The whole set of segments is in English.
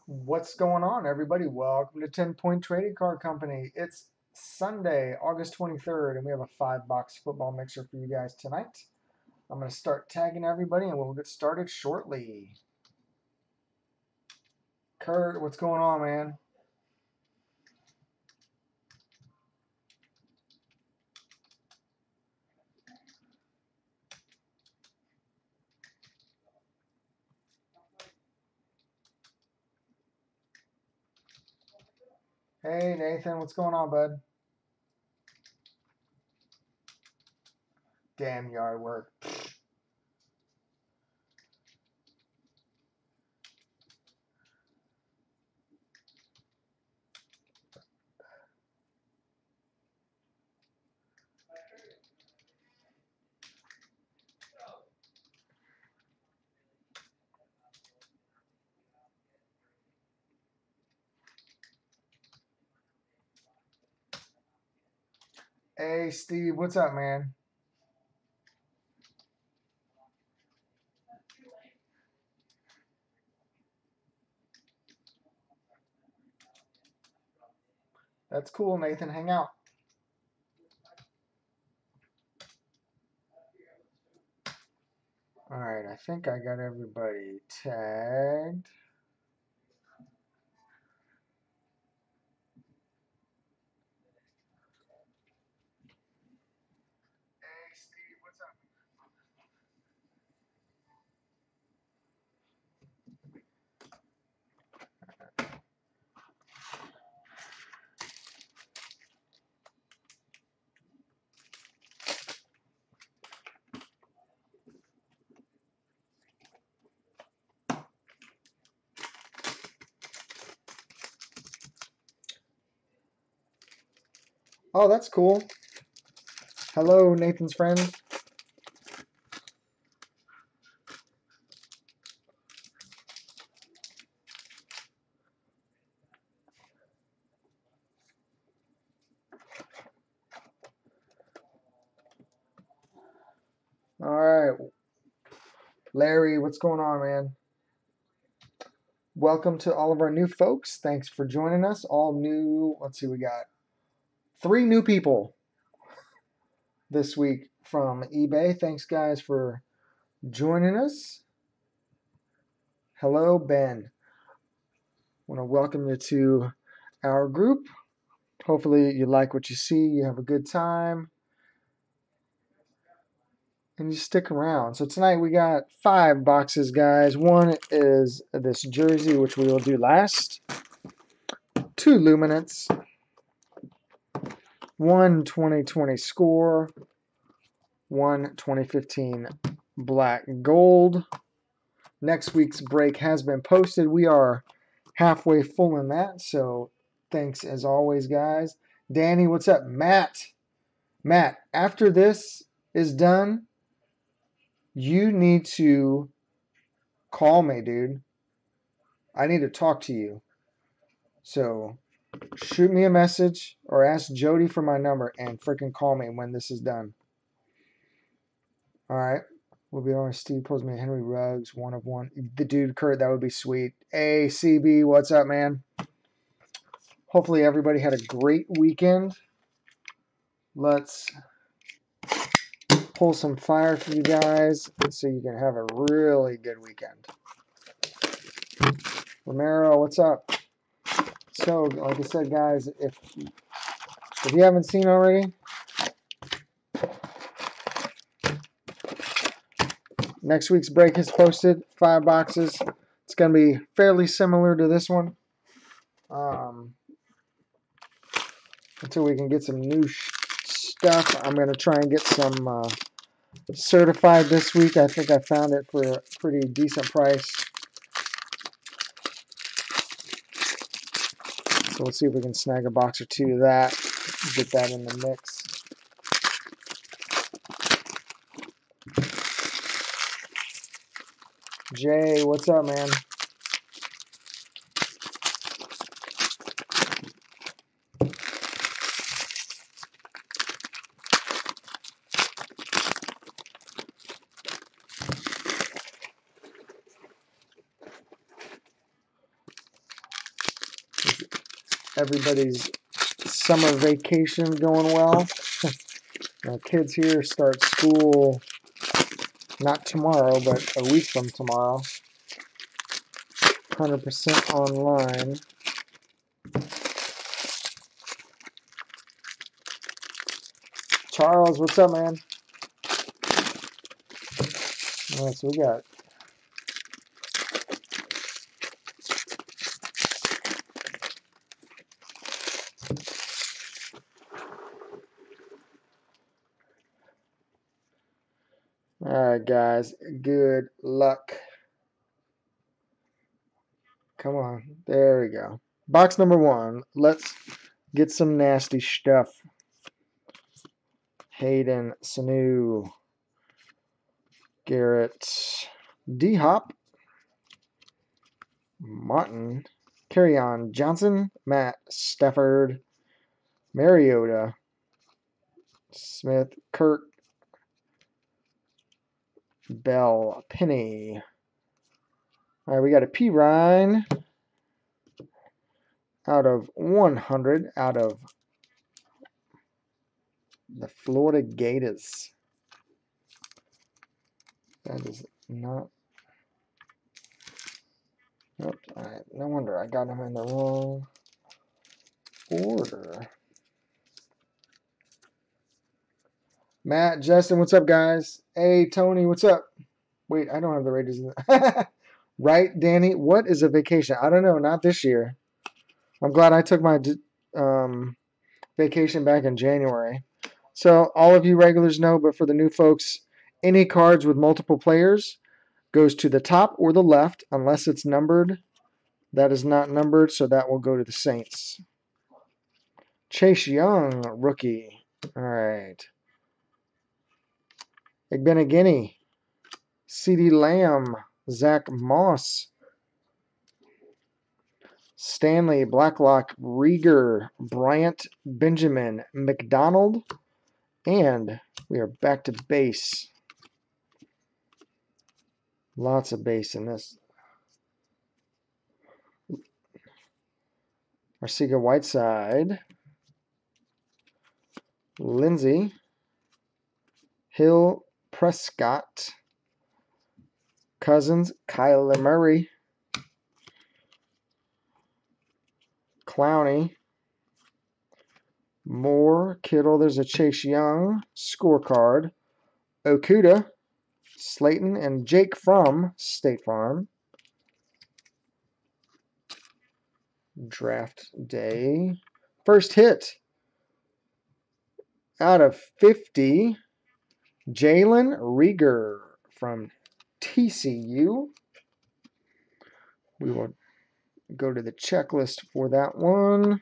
What's going on, everybody? Welcome to 10 Point Trading Card Company. It's Sunday, August 23rd, and we have a 5-box football mixer for you guys tonight. I'm going to start tagging everybody, and we'll get started shortly. Kurt, what's going on, man? Hey, Nathan, what's going on, bud? Damn yard work. Hey, Steve, what's up, man? That's cool, Nathan. Hang out. All right, I think I got everybody tagged. Hey, Steve, what's up? Oh, that's cool. Hello, Nathan's friend. All right, Larry, what's going on, man? Welcome to all of our new folks. Thanks for joining us. All new, let's see, we got 3 new people this week from eBay. Thanks, guys, for joining us. Hello, Ben. I want to welcome you to our group. Hopefully, you like what you see, you have a good time, and you stick around. So, tonight we got 5 boxes, guys. One is this jersey, which we will do last, 2 luminance, 1 2020 score, 1 2015 black gold. Next week's break has been posted. We are halfway full in that, so thanks as always, guys. Danny, what's up? Matt, after this is done, you need to call me, dude. I need to talk to you. So shoot me a message or ask Jody for my number and freaking call me when this is done. All right. We'll be on Steve Postman, Henry Ruggs, 1 of 1. The dude, Kurt, that would be sweet. Hey, CB, what's up, man? Hopefully everybody had a great weekend. Let's pull some fire for you guys so you can have a really good weekend. Romero, what's up? So, like I said, guys, if you haven't seen already, next week's break is posted. 5 boxes. It's going to be fairly similar to this one. Until we can get some new stuff, I'm going to try and get some certified this week. I think I found it for a pretty decent price. So let's see if we can snag a box or 2 of that. Get that in the mix. Jay, what's up, man? everybody's summer vacation going well. Our kids here start school not tomorrow, but a week from tomorrow. 100% online. Charles, what's up, man? All right, so we got Alright, guys. Good luck. Come on. There we go. Box number 1. Let's get some nasty stuff. Hayden, Sanu, Garrett, D-Hop, Martin, Kerryon Johnson, Matt Stafford, Mariota, Smith, Kirk, Bell, Penny. All right, we got a P. Ryan out of 100 out of the Florida Gators. That is not. Oops, all right, no wonder I got them in the wrong order. Matt, Justin, what's up, guys? Hey, Tony, what's up? Wait, I don't have the Raiders in the right, Danny? What is a vacation? I don't know, not this year. I'm glad I took my vacation back in January. So all of you regulars know, but for the new folks, any cards with multiple players goes to the top or the left unless it's numbered. That is not numbered, so that will go to the Saints. Chase Young, rookie. All right. Igbenegini, CeeDee Lamb, Zach Moss, Stanley, Blacklock, Rieger, Bryant, Benjamin, McDonald, and we are back to base. Lots of base in this. Arcega Whiteside, Lindsey, Hill, Prescott, Cousins, Kyler Murray, Clowney, Moore, Kittle. There's a Chase Young scorecard. Okuda, Slayton, and Jake from State Farm. Draft day. First hit out of 50. Jalen Rieger from TCU. We will go to the checklist for that one.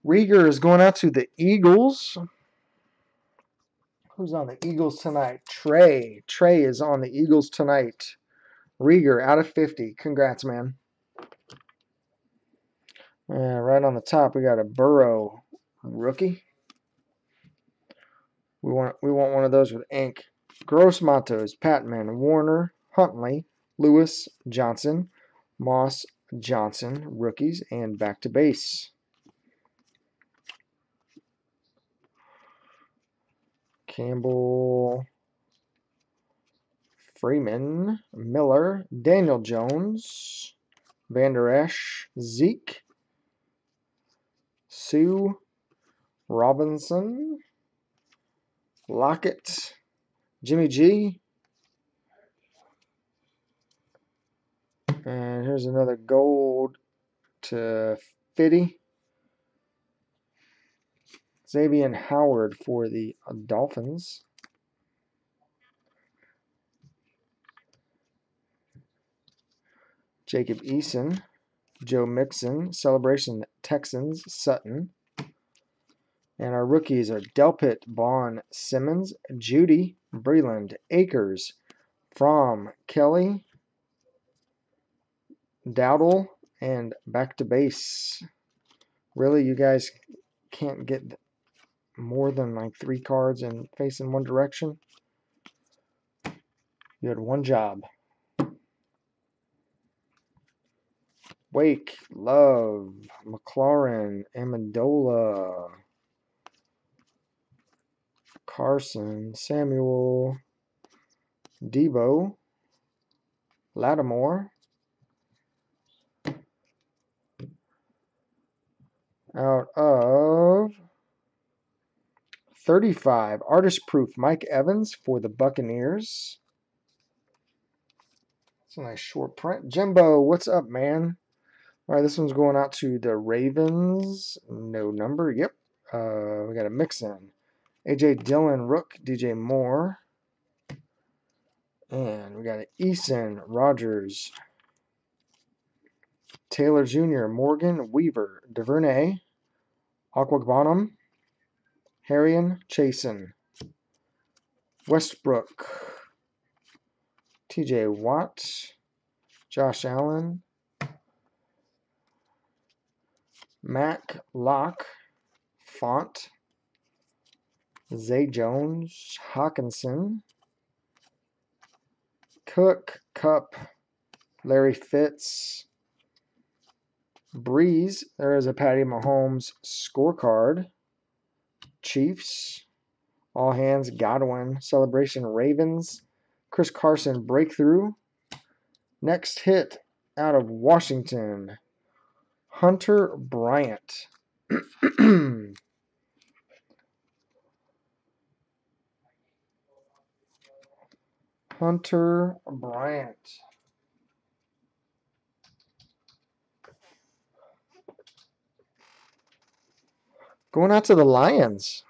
Rieger is going out to the Eagles. Who's on the Eagles tonight? Trey. Trey is on the Eagles tonight. Rieger out of 50. Congrats, man. Right on the top, we got a Burrow rookie. We want one of those with ink. Gross Matos, Patman, Warner, Huntley, Lewis, Johnson, Moss, Johnson, rookies, and back to base. Campbell, Freeman, Miller, Daniel Jones, Van Der Esch, Zeke, Sue, Robinson, Lockett, Jimmy G, and here's another gold to Fitty. Xavier Howard for the Dolphins. Jacob Eason, Joe Mixon, Celebration Texans, Sutton. And our rookies are Delpit, Bond, Simmons, Judy, Breland, Akers, Fromm, Kelly, Dowdle, and back to base. Really, you guys can't get more than like 3 cards and face in one direction? You had one job. Wake, Love, McLaurin, Amendola, Carson, Samuel, Debo, Lattimore. Out of 35, Artist Proof, Mike Evans for the Buccaneers. It's a nice short print. Jimbo, what's up, man? All right, this one's going out to the Ravens. No number. Yep. We got a mix-in. A.J. Dillon, Rook, DJ Moore. And we got an Eason, Rogers, Taylor Jr., Morgan, Weaver, DuVernay, Aquagbonham, Harrion, Chasen, Westbrook, TJ Watt, Josh Allen, Mac Locke, Font, Zay Jones, Hawkinson, Cook, Cup, Larry Fitz, Breeze. There is a Patty Mahomes scorecard. Chiefs, All Hands, Godwin, Celebration, Ravens, Chris Carson, Breakthrough. Next hit out of Washington, Hunter Bryant. Hunter Bryant. Going out to the Lions.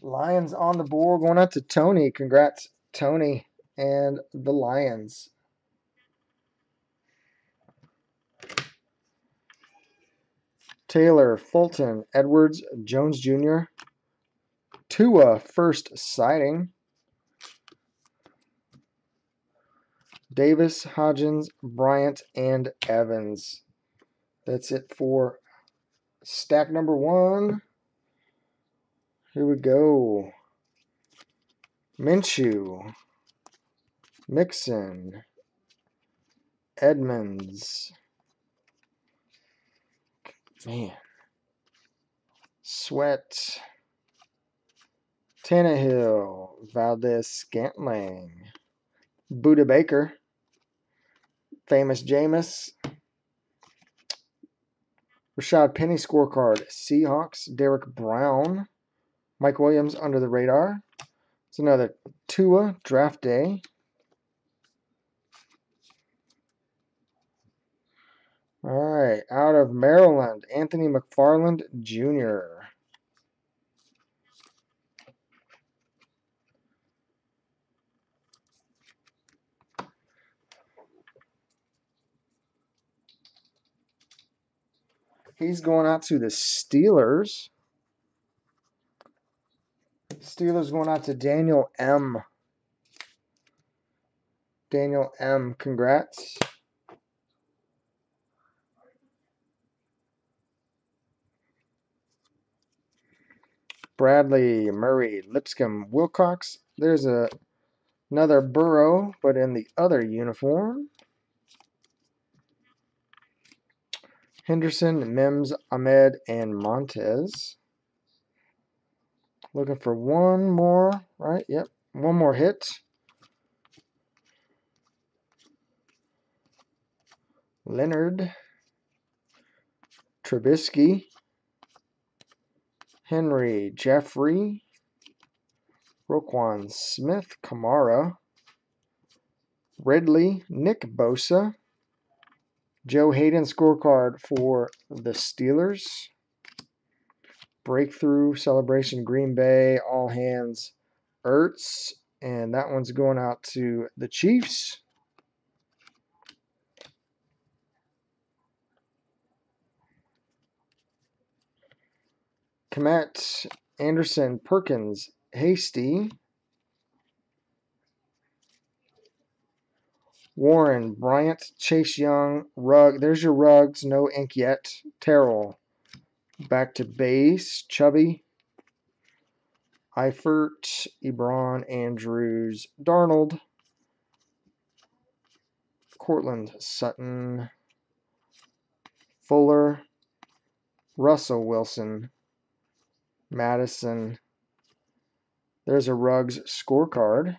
Lions on the board. Going out to Tony. Congrats, Tony and the Lions. Taylor, Fulton, Edwards, Jones Jr. Tua, first sighting. Davis, Hodgins, Bryant, and Evans. That's it for stack number 1. Here we go. Minshew, Mixon, Edmonds, man, Sweat, Tannehill, Valdez-Scantling, Buda Baker, Famous Jameis, Rashad Penny scorecard, Seahawks, Derek Brown, Mike Williams under the radar. It's another Tua draft day. All right, out of Maryland, Anthony McFarland Jr. He's going out to the Steelers. Steelers going out to Daniel M. Daniel M. Congrats. Bradley, Murray, Lipscomb, Wilcox. There's another Burrow, but in the other uniform. Henderson, Mims, Ahmed, and Montez. Looking for one more, right? Yep, one more hit. Leonard, Trubisky, Henry, Jeffrey, Roquan Smith, Kamara, Ridley, Nick Bosa, Joe Hayden scorecard for the Steelers. Breakthrough, Celebration, Green Bay, All Hands, Ertz, and that one's going out to the Chiefs. Komet, Anderson, Perkins, Hasty, Warren, Bryant, Chase Young, Rugg. There's your Ruggs, no ink yet. Terrell, back to base, Chubby, Eifert, Ebron, Andrews, Darnold, Cortland Sutton, Fuller, Russell Wilson, Madison. There's a Ruggs scorecard.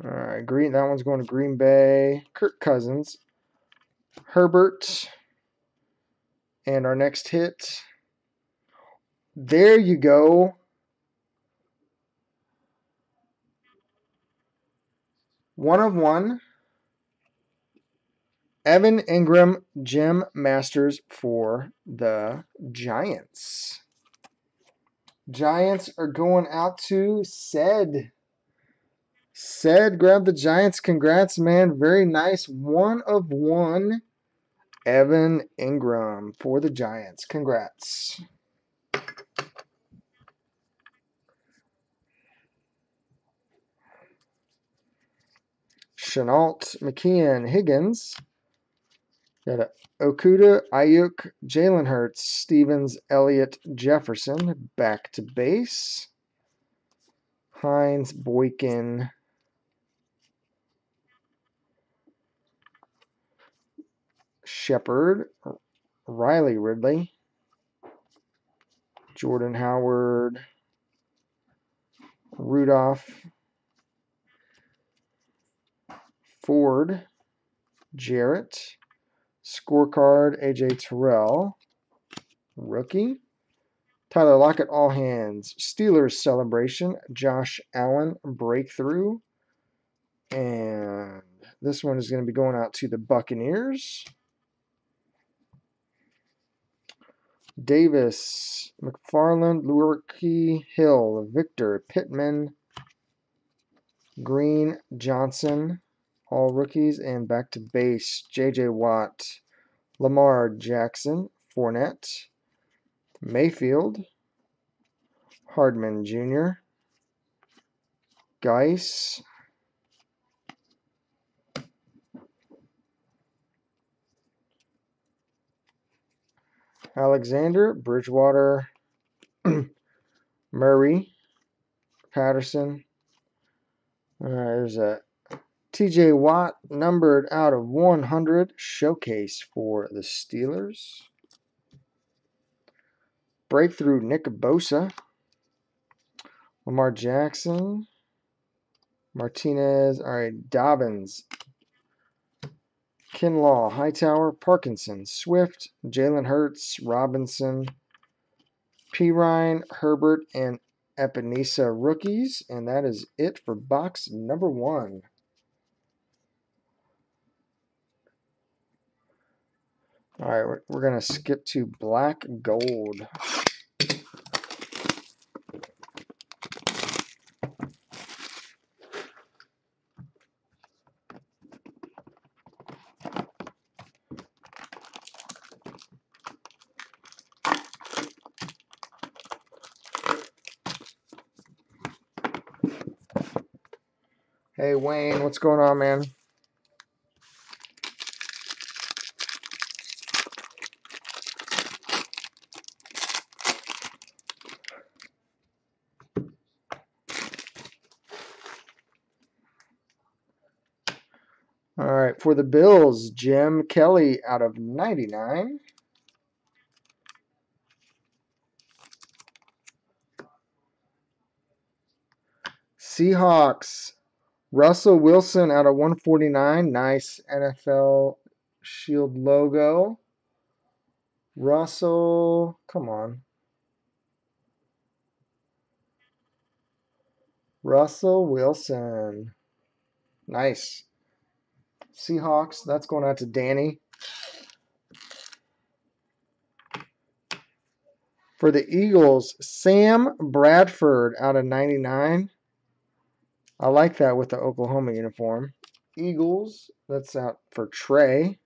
All right, that one's going to Green Bay. Kirk Cousins, Herbert, and our next hit. There you go. 1 of 1. Evan Ingram, Gem Masters for the Giants. Giants are going out to Sed. Sed, grab the Giants. Congrats, man. Very nice. 1 of 1. Evan Ingram for the Giants. Congrats. Chenault, McKeon, Higgins. Got a Okuda, Ayuk, Jalen Hurts, Stevens, Elliott, Jefferson. Back to base. Hines, Boykin. Shepard, Riley Ridley, Jordan Howard, Rudolph, Ford, Jarrett, scorecard, AJ Terrell, rookie, Tyler Lockett, all hands, Steelers celebration, Josh Allen, breakthrough, and this one is going to be going out to the Buccaneers. Davis, McFarland, Lurkey, Hill, Victor, Pittman, Green, Johnson, all rookies, and back to base, J.J. Watt, Lamar Jackson, Fournette, Mayfield, Hardman Jr., Geis, Alexander, Bridgewater, Murray, Patterson. There's a T.J. Watt, numbered out of 100, showcase for the Steelers. Breakthrough, Nick Bosa, Lamar Jackson, Martinez, all right, Dobbins, Kinlaw, Hightower, Parkinson, Swift, Jalen Hurts, Robinson, Pirine, Herbert, and Epinesa rookies. And that is it for box number 1. All right, we're going to skip to black gold. Hey, Wayne, what's going on, man? All right, for the Bills, Jim Kelly out of 99. Seahawks, Russell Wilson out of 149. Nice NFL Shield logo. Russell, come on. Russell Wilson. Nice. Seahawks, that's going out to Danny. For the Eagles, Sam Bradford out of 99. I like that with the Oklahoma uniform. Eagles, that's out for Trey.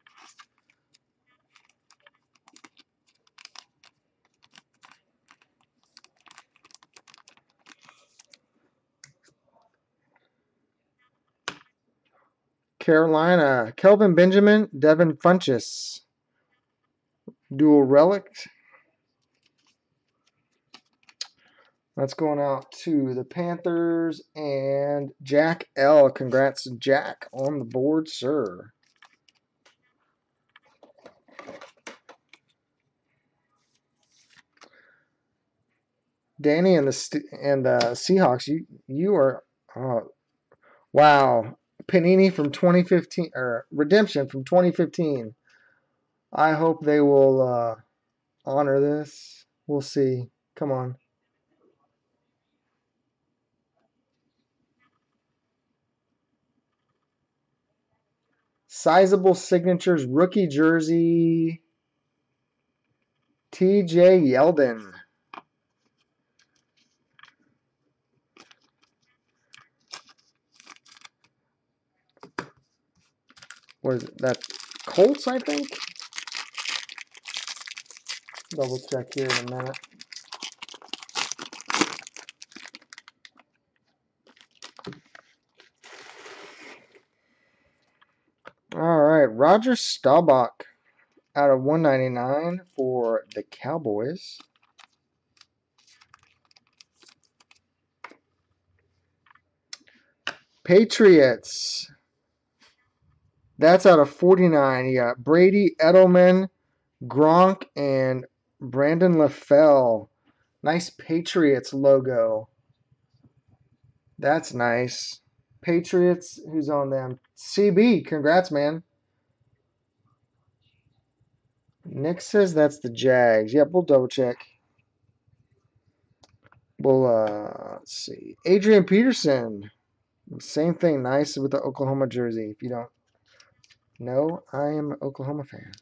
Carolina, Kelvin Benjamin, Devin Funchess. Dual relic. That's going out to the Panthers and Jack L. Congrats, Jack, on the board, sir. Danny and the Seahawks, you are wow. Panini from 2015 or Redemption from 2015. I hope they will honor this. We'll see. Come on. Sizable signatures, rookie jersey, TJ Yeldon. What is it? That Colts, I think? Double check here in a minute. All right, Roger Staubach out of 199 for the Cowboys. Patriots. That's out of 49. You got Brady, Edelman, Gronk, and Brandon LaFell. Nice Patriots logo. That's nice. Patriots, who's on them? CB, congrats, man. Nick says that's the Jags. Yep, we'll double check. We'll, let's see. Adrian Peterson. Same thing, nice with the Oklahoma jersey. If you don't know, I am an Oklahoma fan.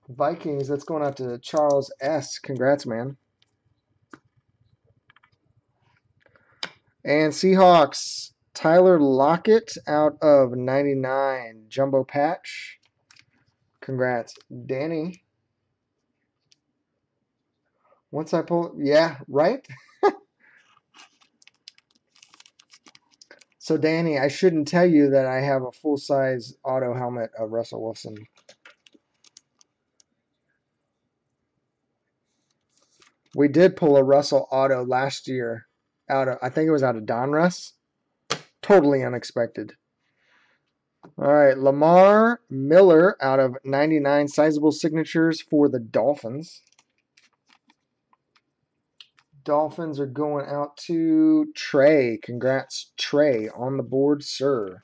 Vikings, that's going out to Charles S. Congrats, man. And Seahawks, Tyler Lockett out of 99. Jumbo patch. Congrats. Danny. Once I pull, yeah, right? So, Danny, I shouldn't tell you that I have a full-size auto helmet of Russell Wilson. We did pull a Russell auto last year out of, I think it was out of Donruss. Totally unexpected. All right, Lamar Miller out of 99 sizable signatures for the Dolphins. Dolphins are going out to Trey. Congrats, Trey, on the board, sir.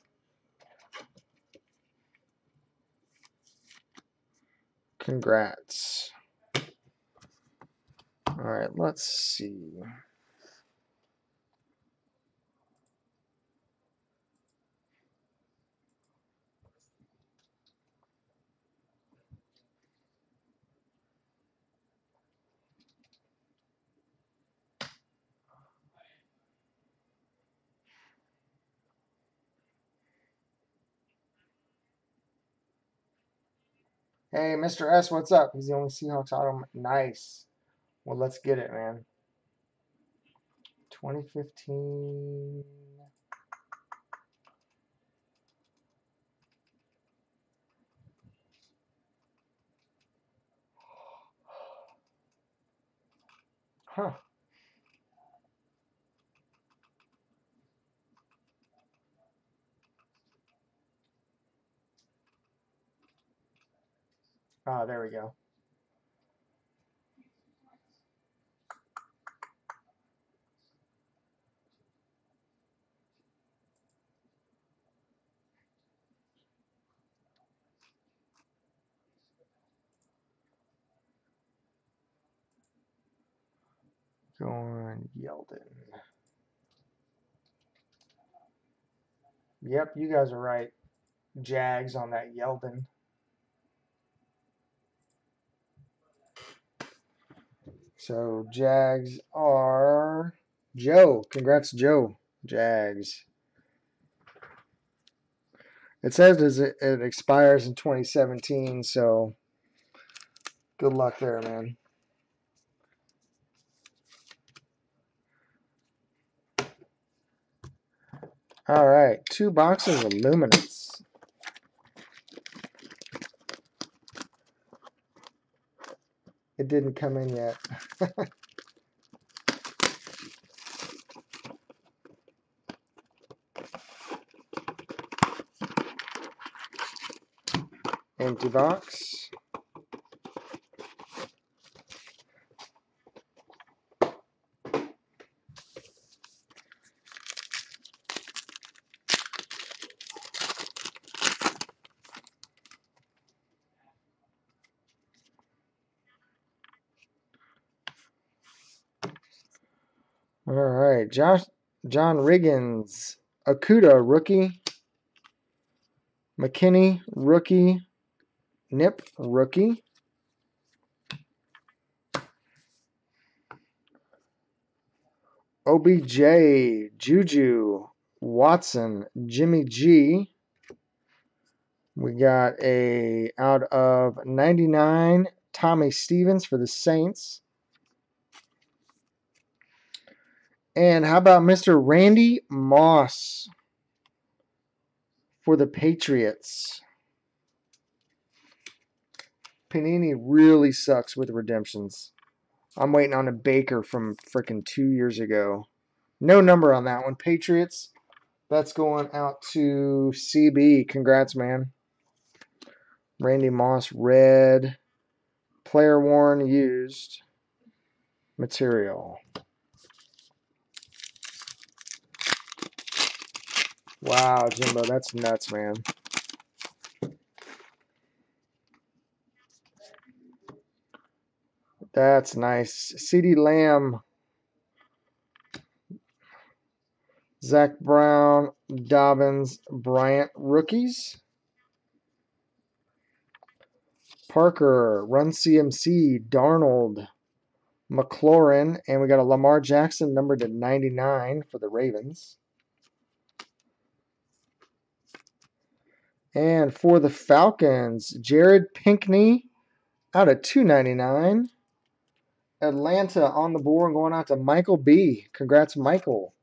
Congrats. All right, let's see. Hey, Mr. S, what's up? He's the only Seahawks auto. Nice. Well, let's get it, man. 2015. Huh. Ah, there we go. Going Yeldon. Yep, you guys are right. Jags on that Yeldon. So Jags are Joe. Congrats, Joe. Jags. It says it expires in 2017, so good luck there, man. All right, 2 boxes of Luminance. It didn't come in yet. Empty box. All right, John Riggins, Okuda, rookie. McKinney, rookie. Nip, rookie. OBJ, Juju, Watson, Jimmy G. We got a out of 99, Tommy Stevens for the Saints. And how about Mr. Randy Moss for the Patriots? Panini really sucks with redemptions. I'm waiting on a Baker from frickin' 2 years ago. No number on that one. Patriots, that's going out to CB. Congrats, man. Randy Moss, red. Player worn, used. Material. Wow, Jimbo, that's nuts, man. That's nice. CeeDee Lamb. Zach Brown, Dobbins, Bryant, rookies. Parker, Run CMC, Darnold, McLaurin, and we got a Lamar Jackson numbered to 99 for the Ravens. And for the Falcons, Jared Pinkney out of 299. Atlanta on the board going out to Michael B. Congrats, Michael.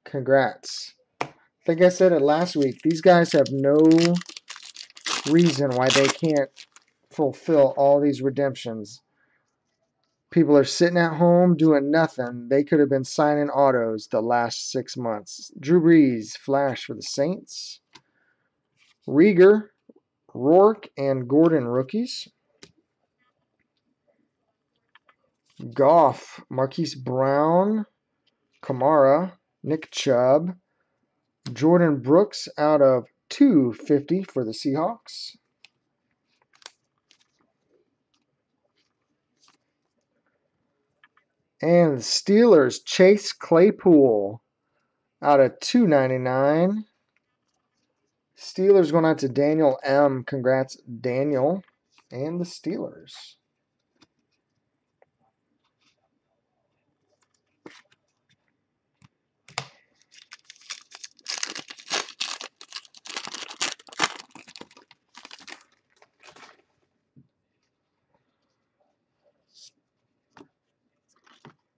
Congrats. I think I said it last week. These guys have no reason why they can't fulfill all these redemptions. People are sitting at home doing nothing. They could have been signing autos the last 6 months. Drew Brees, flash for the Saints. Rieger, Rourke, and Gordon, rookies. Goff, Marquise Brown, Kamara, Nick Chubb, Jordan Brooks out of 250 for the Seahawks. And the Steelers, Chase Claypool out of 299. Steelers going out to Daniel M. Congrats, Daniel. And the Steelers.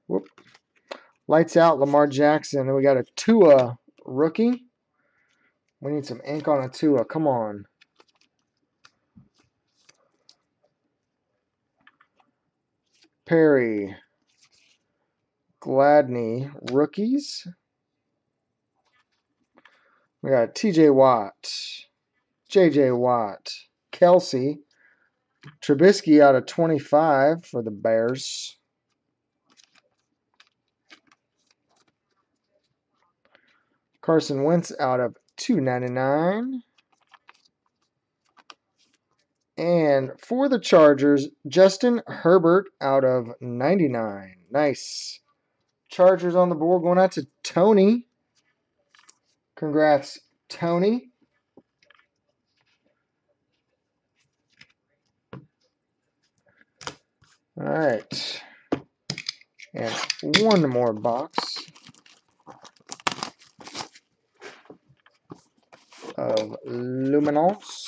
Whoop. Lights out, Lamar Jackson. And we got a Tua rookie. We need some ink on a Tua. Come on. Perry. Gladney, rookies. We got TJ Watt. JJ Watt. Kelsey. Trubisky out of 25 for the Bears. Carson Wentz out of 299. And for the Chargers, Justin Herbert out of 99. Nice. Chargers on the board going out to Tony. Congrats, Tony. All right. And one more box of Luminance.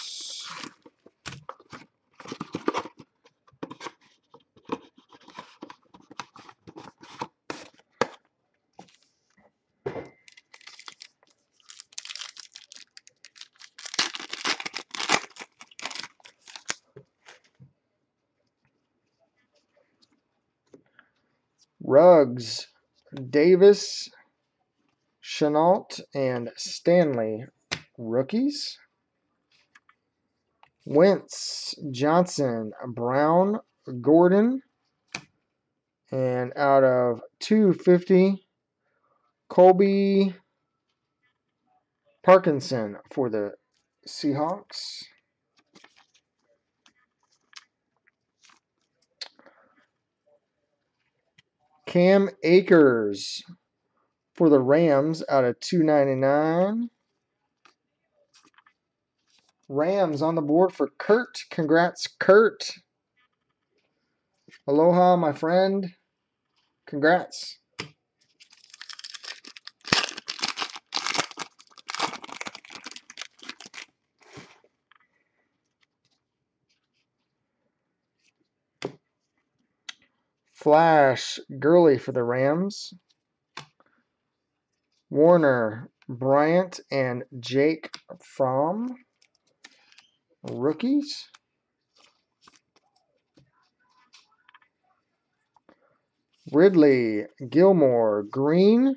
Ruggs, Davis, Chenault, and Stanley, rookies. Wentz, Johnson, Brown, Gordon, and out of 250, Colby Parkinson for the Seahawks. Cam Akers for the Rams out of 299. Rams on the board for Kurt. Congrats, Kurt. Aloha, my friend. Congrats. Flash Gurley for the Rams. Warner, Bryant, and Jake Fromm, rookies. Ridley, Gilmore, Green.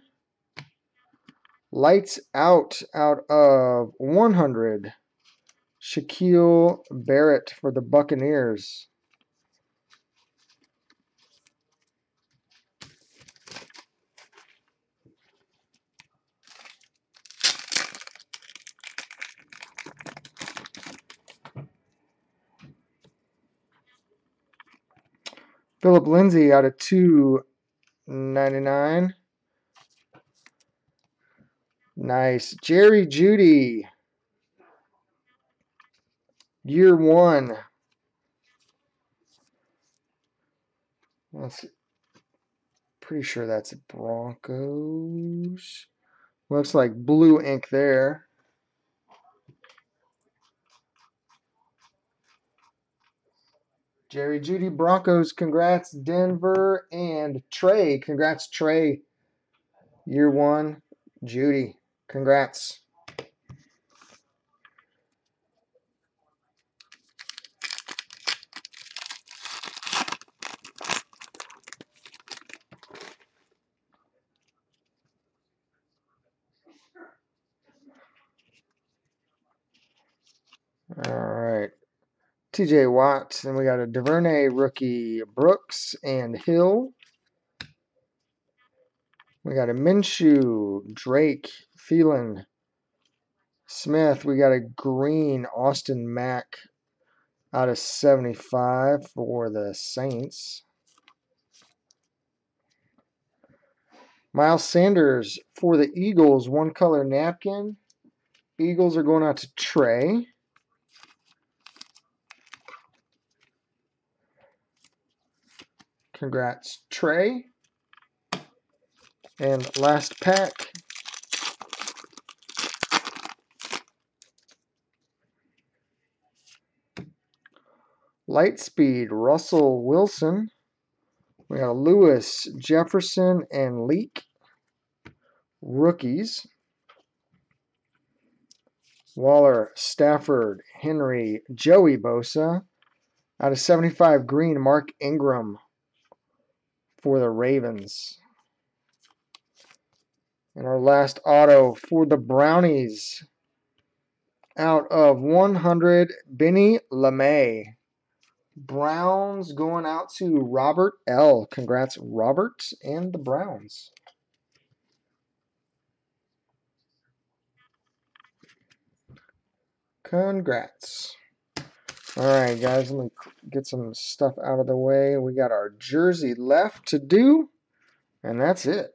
Lights out of 100. Shaquille Barrett for the Buccaneers. Philip Lindsay out of 299. Nice. Jerry Jeudy. Year 1. That's pretty sure that's Broncos. Looks like blue ink there. Jerry Jeudy, Broncos, congrats, Denver, and Trey. Congrats, Trey. Year 1, Jeudy. Congrats. All right. TJ Watt. Then we got a DuVernay rookie, Brooks and Hill. We got a Minshew, Drake, Thielen, Smith. We got a green, Austin Mack out of 75 for the Saints. Miles Sanders for the Eagles, one color napkin. Eagles are going out to Trey. Congrats, Trey. And last pack. Lightspeed, Russell Wilson. We got Lewis, Jefferson, and Leak. Rookies. Waller, Stafford, Henry, Joey Bosa. Out of 75, green, Mark Ingram for the Ravens. And our last auto for the Brownies. Out of 100, Benny LeMay. Browns going out to Robert L. Congrats, Robert and the Browns. Congrats. All right, guys, let me get some stuff out of the way. We got our jersey left to do, and that's it.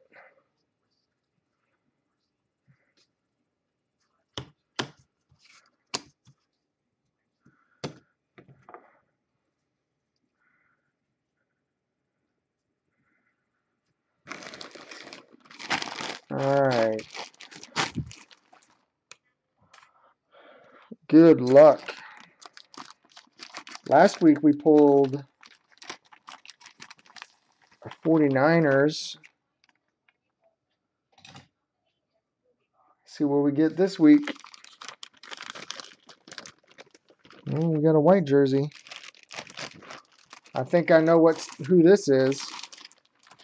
All right. Good luck. Last week we pulled 49ers. See what we get this week. Oh, we got a white jersey. I think I know who this is.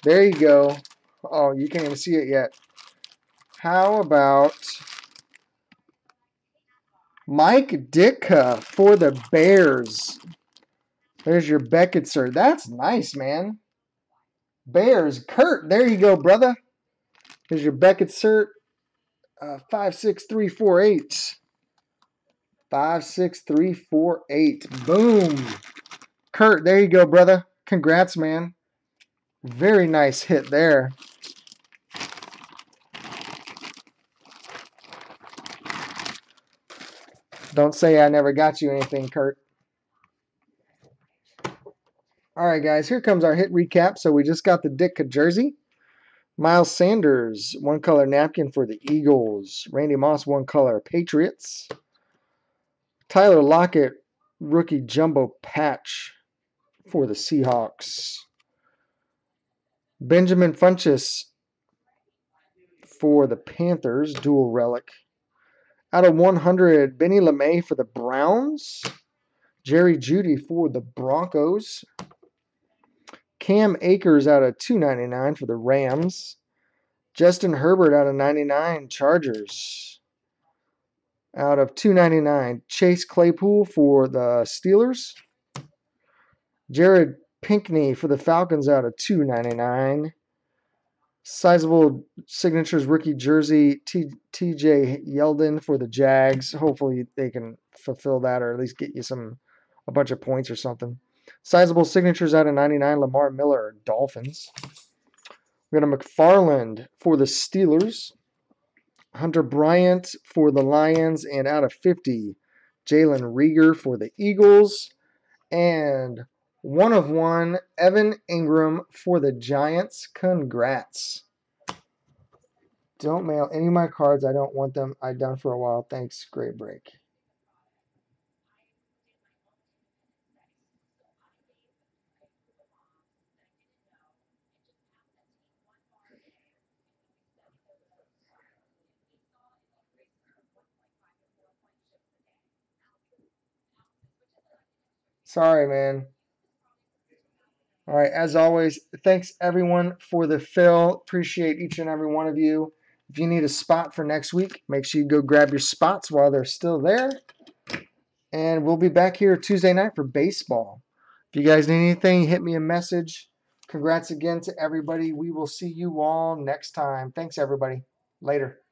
There you go. Oh, you can't even see it yet. How about Mike Ditka for the Bears? There's your Beckett, sir. That's nice, man. Bears. Kurt, there you go, brother. Here's your Beckett cert. 56348. 56348. Boom. Kurt, there you go, brother. Congrats, man. Very nice hit there. Don't say I never got you anything, Kurt. All right, guys, here comes our hit recap. So we just got the Ditka jersey. Miles Sanders, one color napkin for the Eagles. Randy Moss, one color Patriots. Tyler Lockett, rookie jumbo patch for the Seahawks. Benjamin Funchess for the Panthers, dual relic. Out of 100, Benny LeMay for the Browns. Jerry Jeudy for the Broncos. Cam Akers out of 299 for the Rams. Justin Herbert out of 99, Chargers. Out of 299, Chase Claypool for the Steelers. Jared Pinkney for the Falcons out of 299. Sizable signatures rookie jersey, TJ Yeldon for the Jags. Hopefully they can fulfill that or at least get you a bunch of points or something. Sizable signatures out of 99, Lamar Miller, Dolphins. We got a McFarland for the Steelers. Hunter Bryant for the Lions. And out of 50, Jalen Reagor for the Eagles. And 1 of 1, Evan Ingram for the Giants. Congrats. Don't mail any of my cards. I don't want them. I've done for a while. Thanks. Great break. Sorry, man. All right, as always, thanks everyone for the fill. Appreciate each and every one of you. If you need a spot for next week, make sure you go grab your spots while they're still there. And we'll be back here Tuesday night for baseball. If you guys need anything, hit me a message. Congrats again to everybody. We will see you all next time. Thanks, everybody. Later.